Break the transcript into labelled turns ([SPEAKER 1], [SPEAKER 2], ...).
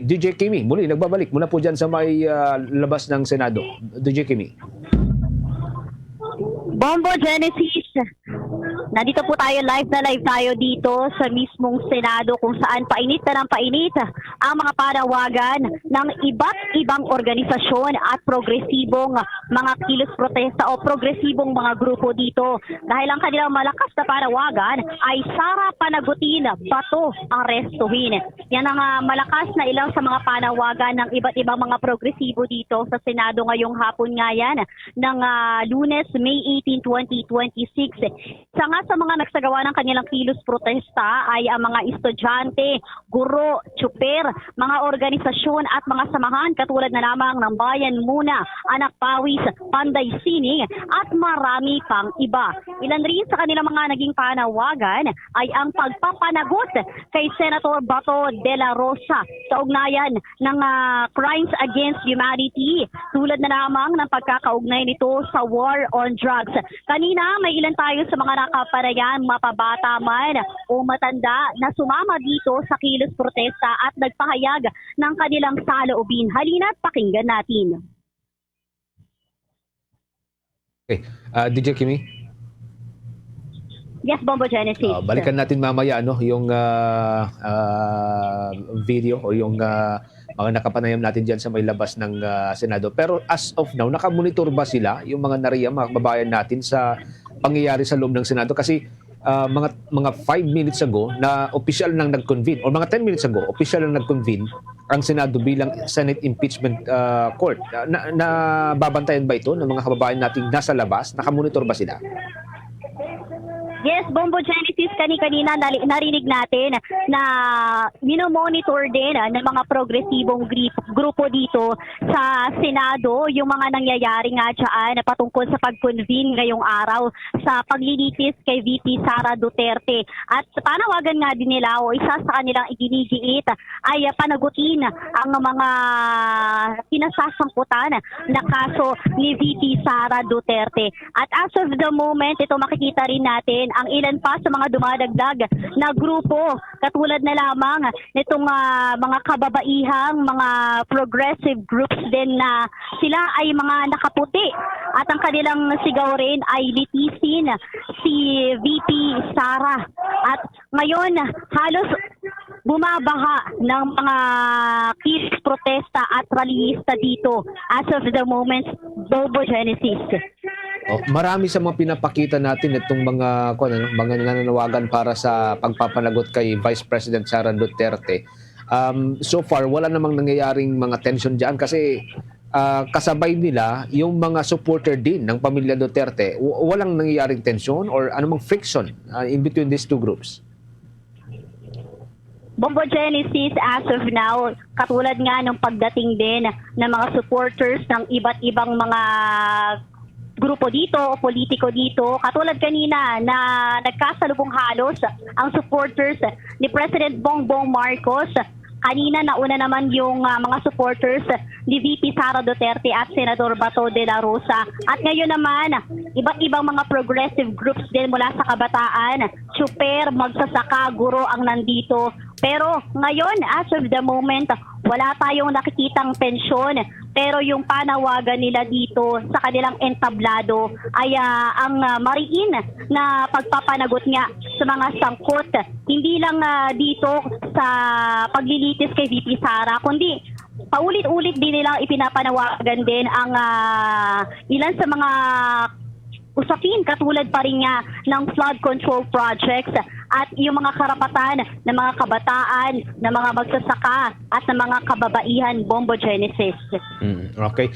[SPEAKER 1] DJ Kimi, muli nagbabalik mula po dyan sa may labas ng Senado. DJ Kimi.
[SPEAKER 2] Bombo Genesis, nandito po tayo, live na live tayo dito sa mismong Senado kung saan painit na ng painit ang mga panawagan ng iba't ibang organisasyon at progresibong mga kilos protesta o progresibong mga grupo dito. Dahil ang kanilang malakas na panawagan ay Sara panagutin, Bato arestuhin. Yan ang malakas na ilang sa mga panawagan ng iba't ibang mga progresibo dito sa Senado ngayong hapon nga yan ng Lunes, May 18, 2026. Isa nga sa mga nagsagawa ng kanilang kilos protesta ay ang mga estudyante, guro, tsuper, mga organisasyon at mga samahan katulad na lamang ng Bayan Muna, Anak Pawis, Panday Sining at marami pang iba. Ilan rin sa kanilang mga naging panawagan ay ang pagpapanagot kay Senator Bato de la Rosa sa ugnayan ng crimes against humanity tulad na lamang ng pagkakaugnay nito sa war on drugs. Kanina may ilan tayo sa mga nakapanayan, mapabata man o matanda na sumama dito sa kilos protesta at nagpahayag ng kanilang saloobin. Halina't pakinggan natin.
[SPEAKER 1] Okay. DJ Kimi?
[SPEAKER 2] Yes, Bombo Genesis.
[SPEAKER 1] Balikan natin mamaya yung video o yung mga nakapanayam natin dyan sa may labas ng Senado. Pero as of now, nakamonitor ba sila, yung mga nariyan, mga kababayan natin sa pangyayari sa loob ng Senado? Kasi mga 5 minutes ago na opisyal nang nag-convene or mga 10 minutes ago, opisyal nang nag-convene ang Senado bilang Senate Impeachment Court. Nababantayan ba ito ng mga kababayan nating nasa labas? Nakamonitor ba sila?
[SPEAKER 2] Yes, Bombo Genesis, kanina narinig natin na minomonitor din ng mga progresibong grupo dito sa Senado yung mga nangyayari nga dyan patungkol sa pag-convene ngayong araw sa paglilitis kay VP Sara Duterte. At panawagan nga din nila o isa sa kanilang iginigiit ay panagutin ang mga pinasasangkutan na kaso ni VP Sara Duterte. At as of the moment, ito makikita rin natin ang ilan pa sa mga dumadagdag na grupo katulad na lamang nitong mga kababaihang mga progressive groups din na sila ay mga nakaputi at ang kanilang sigaw rin ay litisin si VP Sara. At ngayon halos bumabaha ng mga kilos protesta at rallyista dito as of the moment, Bobo Genesis.
[SPEAKER 1] Marami sa mga pinapakita natin itong mga nananawagan para sa pagpapanagot kay Vice President Sara Duterte. So far, wala namang nangyayaring mga tension dyan kasi kasabay nila yung mga supporter din ng pamilya Duterte. Walang nangyayaring tension or anumang friction in between these two groups.
[SPEAKER 2] Bombo Genesis, as of now, katulad nga ng pagdating din ng mga supporters ng iba't ibang mga grupo dito o politiko dito, katulad kanina na nagkasalubong halos ang supporters ni President Bongbong Marcos. Kanina nauna naman yung mga supporters ni VP Sara Duterte at Senador Bato de la Rosa. At ngayon naman, iba't ibang mga progressive groups din mula sa kabataan, tsuper, magsasaka, guro ang nandito. Pero ngayon, as of the moment, wala tayong nakikitang pensyon. Pero yung panawagan nila dito sa kanilang entablado ay ang mariin na pagpapanagot nga sa mga sangkot. Hindi lang dito sa paglilitis kay VP Sara, kundi paulit-ulit din nilang ipinapanawagan din ang ilan sa mga usapin katulad pa rin nga ng flood control projects at yung mga karapatan ng mga kabataan, ng mga magsasaka at ng mga kababaihan, Bombo Genesis.
[SPEAKER 1] Okay.